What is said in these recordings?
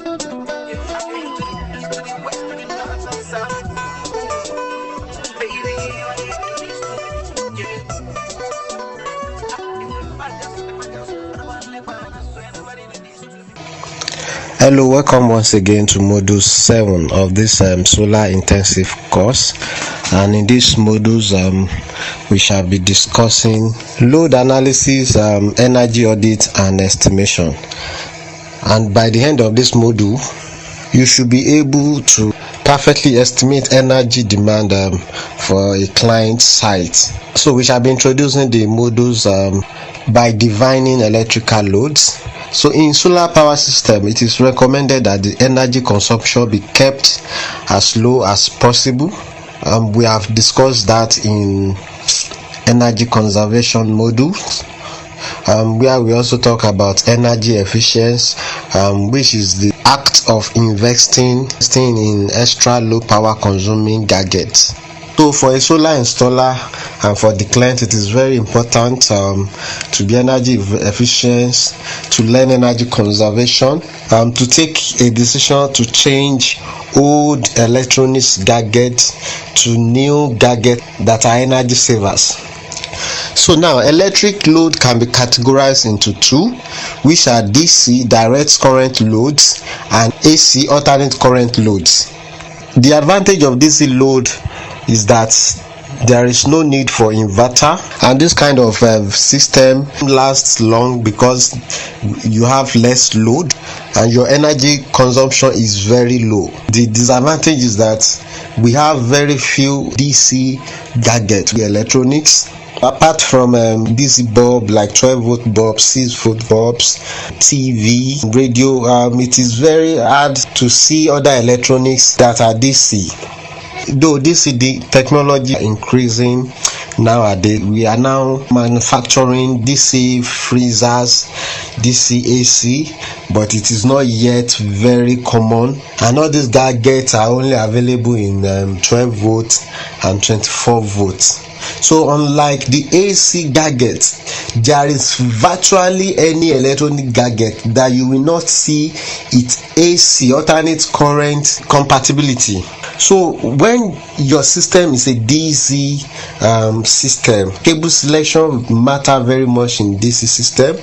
Hello, welcome once again to module 7 of this solar intensive course, and in these modules we shall be discussing load analysis, energy audit and estimation. And by the end of this module you should be able to perfectly estimate energy demand for a client site. So we shall be introducing the modules by defining electrical loads. So in solar power system, it is recommended that the energy consumption be kept as low as possible. We have discussed that in energy conservation modules, where we also talk about energy efficiency, which is the act of investing in extra low power consuming gadgets. So for a solar installer and for the client, it is very important to be energy efficient, to learn energy conservation, to take a decision to change old electronics gadgets to new gadgets that are energy savers. So now electric load can be categorized into two, which are DC direct current loads and AC alternate current loads. The advantage of DC load is that there is no need for inverter, and this kind of system lasts long because you have less load and your energy consumption is very low. The disadvantage is that we have very few DC gadgets, electronics. Apart from DC bulb like 12 volt bulbs, 6 volt bulbs, TV, radio, it is very hard to see other electronics that are DC. Though the technology increasing nowadays, we are now manufacturing DC freezers, DC AC, but it is not yet very common, and all these gadgets are only available in 12 volts and 24 volts. So unlike the AC gadgets, there is virtually any electronic gadget that you will not see its AC alternate current compatibility. So when your system is a DC system, cable selection matter very much in DC system,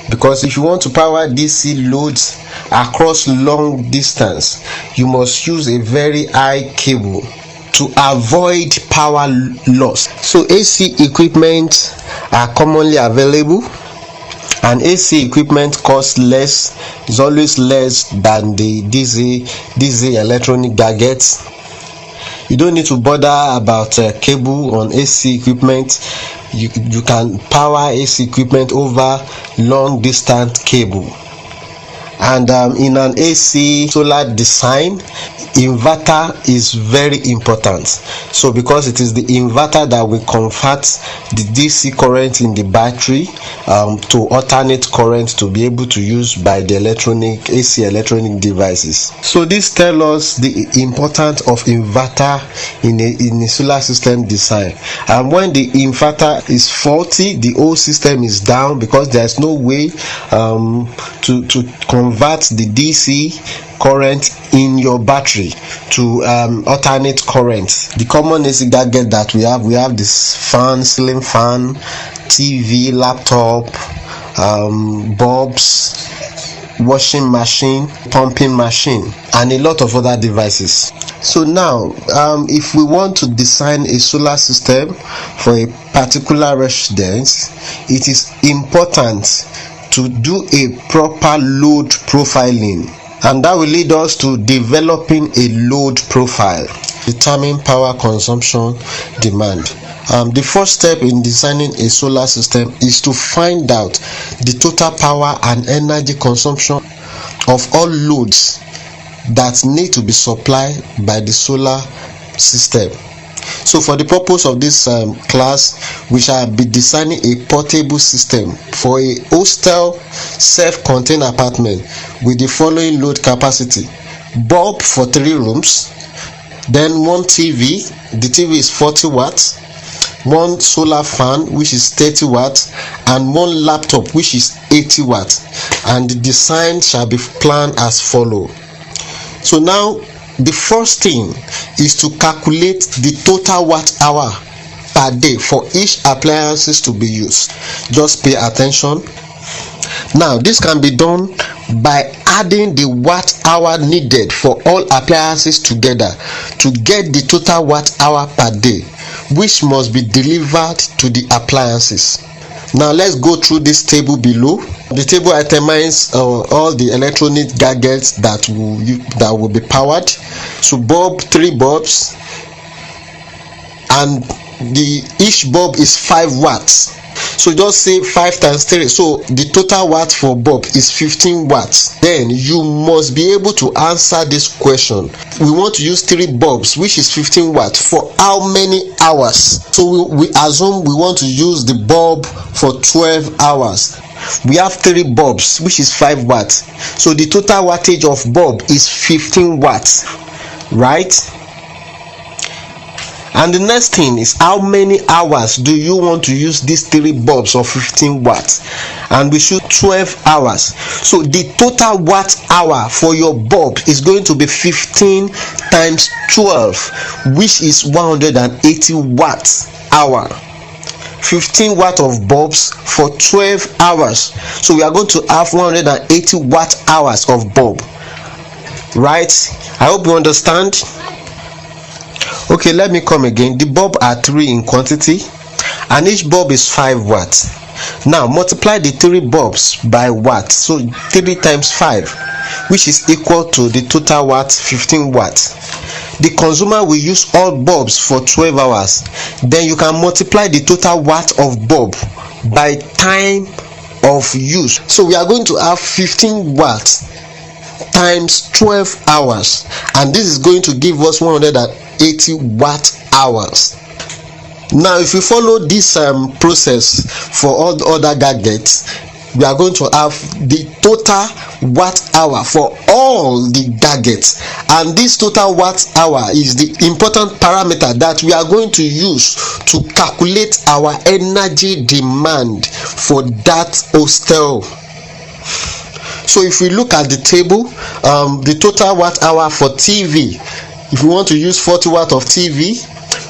because if you want to power DC loads across long distance, you must use a very high cable to avoid power loss. So AC equipment are commonly available, and AC equipment costs less, is always less than the DC electronic gadgets. You don't need to bother about cable on AC equipment. You can power AC equipment over long distance cable. And in an AC solar design, inverter is very important. So because it is the inverter that will convert the DC current in the battery to alternate current to be able to use by the AC electronic devices. So this tells us the importance of inverter in a solar system design. And when the inverter is faulty, the whole system is down, because there is no way to convert the DC current in your battery to alternate current. The common AC gadget that we have this fan, ceiling fan, TV, laptop, bulbs, washing machine, pumping machine, and a lot of other devices. So now if we want to design a solar system for a particular residence, it is important to do a proper load profiling, and that will lead us to developing a load profile. Determine power consumption demand. The first step in designing a solar system is to find out the total power and energy consumption of all loads that need to be supplied by the solar system. So for the purpose of this class, we shall be designing a portable system for a hostel self-contained apartment with the following load capacity: bulb for 3 rooms, then one TV, the TV is 40 watts, one solar fan which is 30 watts, and one laptop which is 80 watts. And the design shall be planned as follows. So now the first thing is to calculate the total watt hour per day for each appliances to be used. Just pay attention. Now this can be done by adding the watt hour needed for all appliances together to get the total watt hour per day, which must be delivered to the appliances. Now let's go through this table below. The table determines all the electronic gadgets that will be powered. So bulb, 3 bulbs, and each bulb is 5 watts. So just say 5 times 3. So the total watt for bulb is 15 watts. Then you must be able to answer this question. We want to use 3 bulbs, which is 15 watts, for how many hours? So we assume we want to use the bulb for 12 hours. We have 3 bulbs, which is 5 watts. So the total wattage of bulb is 15 watts, right? And the next thing is, how many hours do you want to use these 3 bulbs of 15 watts? And we shoot 12 hours. So the total watt hour for your bulb is going to be 15 times 12, which is 180 watts hour. 15 watt of bulbs for 12 hours. So we are going to have 180 watt hours of bulb, right? I hope you understand. Okay, let me come again. The bulb are 3 in quantity and each bulb is 5 watts. Now multiply the 3 bulbs by watt. So 3 times 5, which is equal to the total watt, 15 watts. The consumer will use all bulbs for 12 hours. Then you can multiply the total watt of bulb by time of use. So we are going to have 15 watts times 12 hours, and this is going to give us 180 watt hours. Now if you follow this process for all the other gadgets, we are going to have the total watt hour for all the gadgets, and this total watt hour is the important parameter that we are going to use to calculate our energy demand for that hostel. So if we look at the table, the total watt hour for TV, if we want to use 40 watt of TV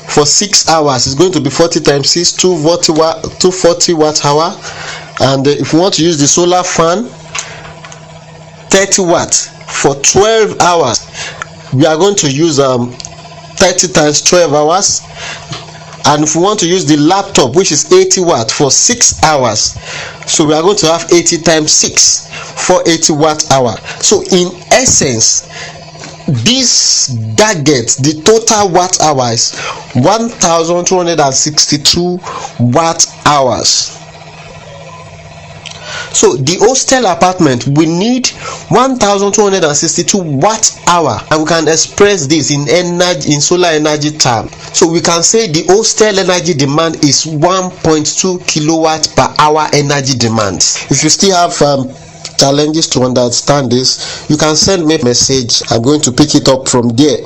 for 6 hours, it's going to be 40 times 6, 240 watt hour. And if we want to use the solar fan, 30 watts for 12 hours, we are going to use 30 times 12 hours. And if we want to use the laptop, which is 80 watts for 6 hours, so we are going to have 80 times 6 for 80 watt hour. So in essence, this gadget, the total watt hour is 1262 watt hours. So the hostel apartment, we need 1262 watt hour, and we can express this in energy, in solar energy term. So we can say the hostel energy demand is 1.2 kilowatt per hour energy demand. If you still have challenges to understand this, you can send me a message. I'm going to pick it up from there.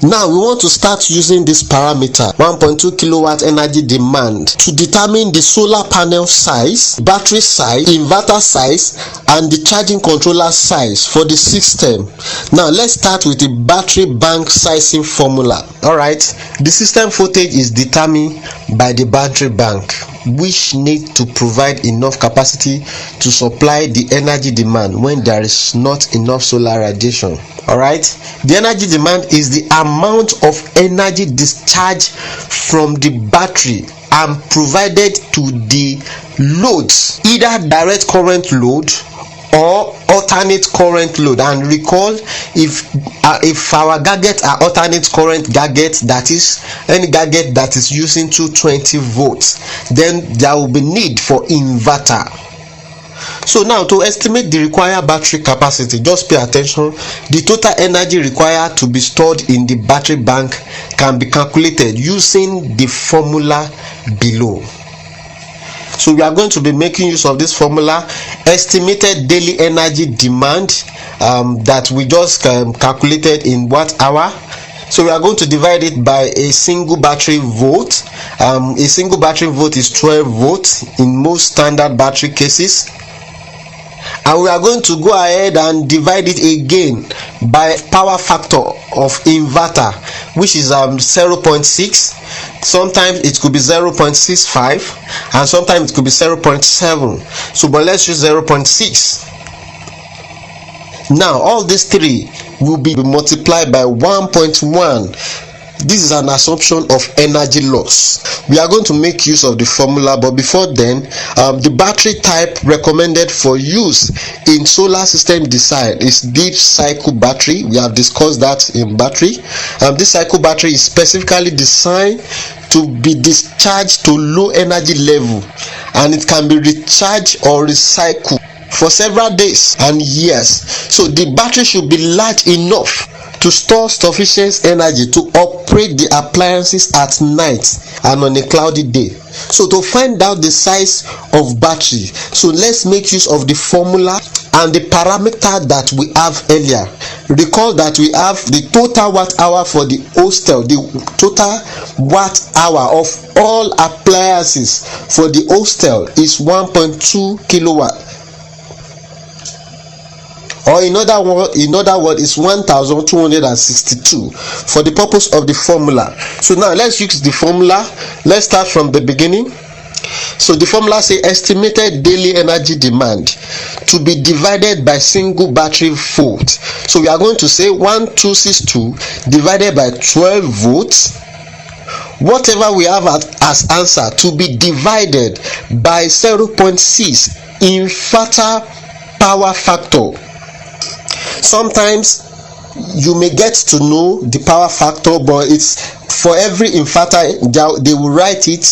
Now we want to start using this parameter 1.2 kilowatt energy demand to determine the solar panel size, battery size, inverter size, and the charging controller size for the system. Now let's start with the battery bank sizing formula. Alright, the system voltage is determined by the battery bank, which needs to provide enough capacity to supply the energy demand when there is not enough solar radiation. Alright, the energy demand is the amount of energy discharged from the battery and provided to the loads, either direct current load or alternate current load. And recall, if our gadgets are alternate current gadgets, that is any gadget that is using 220 volts, then there will be need for inverter. So now to estimate the required battery capacity, just pay attention. The total energy required to be stored in the battery bank can be calculated using the formula below. So we are going to be making use of this formula, estimated daily energy demand, that we just calculated in watt hour. So we are going to divide it by a single battery volt. A single battery volt is 12 volts in most standard battery cases. and we are going to go ahead and divide it again by power factor of inverter, which is 0.6. Sometimes it could be 0.65 and sometimes it could be 0.7. So but let's use 0.6. Now all these three will be multiplied by 1.1. This is an assumption of energy loss. We are going to make use of the formula, but before then, the battery type recommended for use in solar system design is deep cycle battery. We have discussed that in battery. This cycle battery is specifically designed to be discharged to low energy level, and it can be recharged or recycled for several days and years. So the battery should be large enough to store sufficient energy to operate the appliances at night and on a cloudy day. So to find out the size of battery, so let's make use of the formula and the parameter that we have earlier. Recall that we have the total watt hour for the hostel. The total watt hour of all appliances for the hostel is 1.2 kilowatt. Or in other words, is 1262 for the purpose of the formula. So now let's use the formula. Let's start from the beginning. So the formula says estimated daily energy demand to be divided by single battery volt. So we are going to say 1262 divided by 12 volts. Whatever we have as answer to be divided by 0.6 inverter power factor. Sometimes you may get to know the power factor, but it's for every inverter they will write it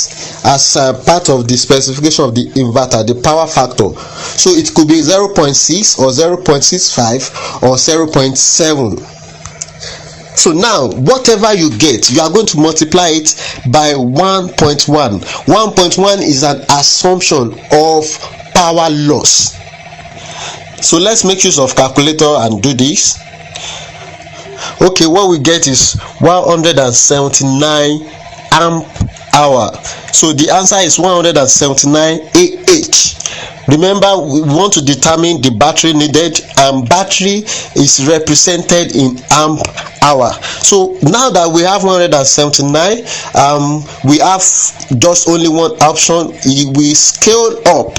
as part of the specification of the inverter, the power factor. So it could be 0.6 or 0.65 or 0.7. So now whatever you get, you are going to multiply it by 1.1. 1.1 is an assumption of power loss. So let's make use of calculator and do this. Okay, what we get is 179 amp hour. So the answer is 179 AH. Remember, we want to determine the battery needed, and battery is represented in amp hour. So now that we have 179, we have just only one option. We scale up.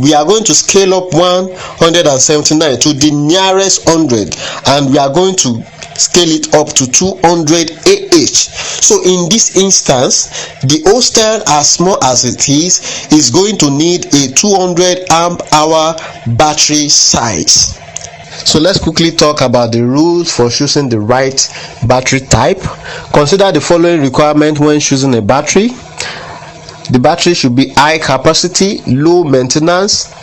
We are going to scale up 179 to the nearest 100, and we are going to scale it up to 200 AH. So in this instance, the hostel, as small as it is going to need a 200 amp hour battery size. So let's quickly talk about the rules for choosing the right battery type. Consider the following requirement when choosing a battery. The battery should be high capacity, low maintenance,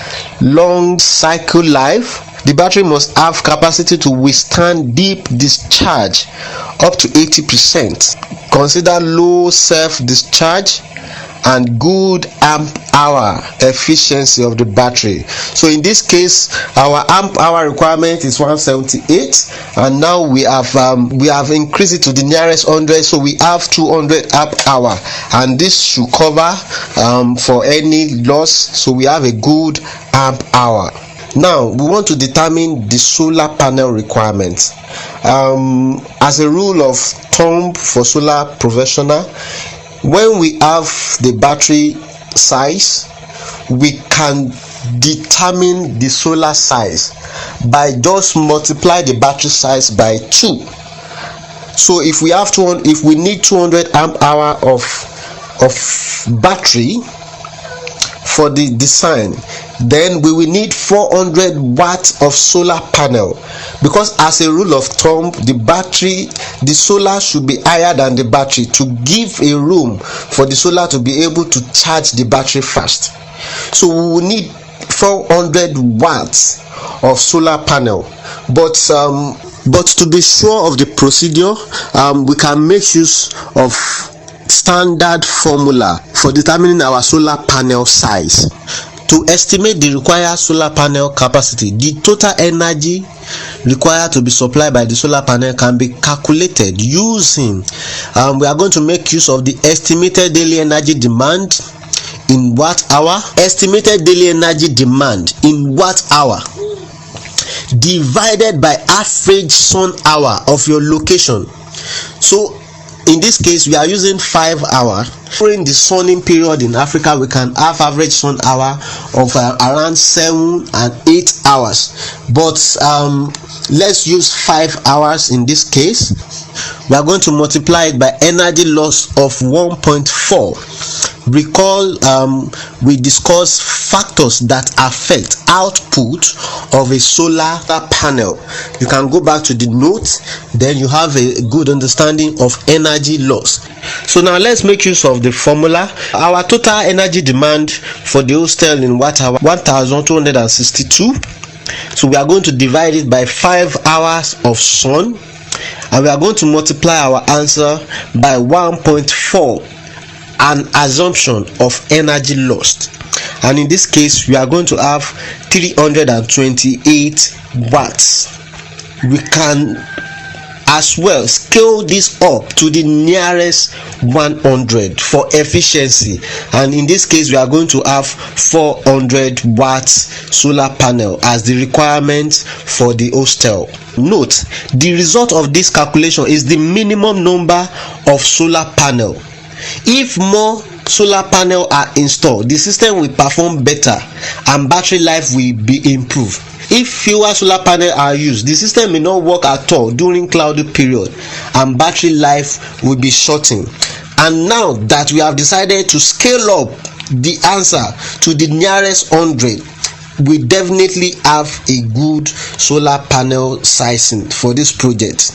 long cycle life. The battery must have capacity to withstand deep discharge up to 80%. Consider low self-discharge and good amp hour efficiency of the battery. So in this case, our amp hour requirement is 178, and now we have increased it to the nearest 100, so we have 200 amp hour, and this should cover for any loss. So we have a good amp hour. Now we want to determine the solar panel requirements. As a rule of thumb for solar professional, when we have the battery size, we can determine the solar size by just multiply the battery size by 2. So if we have if we need 200 amp hour of battery for the design, then we will need 400 watts of solar panel, because as a rule of thumb, the solar should be higher than the battery to give a room for the solar to be able to charge the battery fast. So we will need 400 watts of solar panel. But to be sure of the procedure, we can make use of standard formula for determining our solar panel size. To estimate the required solar panel capacity, the total energy required to be supplied by the solar panel can be calculated using, we are going to make use of the estimated daily energy demand in watt hour. Estimated daily energy demand in watt hour divided by average sun hour of your location. So in this case, we are using 5 hours. During the sunning period in Africa, we can have average sun hour of around 7 and 8 hours. But let's use 5 hours in this case. We are going to multiply it by energy loss of 1.4. Recall we discussed factors that affect output of a solar panel. You can go back to the notes, then you have a good understanding of energy loss. So now let's make use of the formula. Our total energy demand for the hostel in watt hour 1262. So we are going to divide it by 5 hours of sun, and we are going to multiply our answer by 1.4, an assumption of energy lost. And in this case, we are going to have 328 watts. We can as well scale this up to the nearest 100 for efficiency, and in this case we are going to have 400 watts solar panel as the requirement for the hostel. Note, the result of this calculation is the minimum number of solar panel. If more solar panel are installed, the system will perform better and battery life will be improved. If fewer solar panels are used, the system may not work at all during cloudy period and battery life will be shortened. And now that we have decided to scale up the answer to the nearest 100, we definitely have a good solar panel sizing for this project.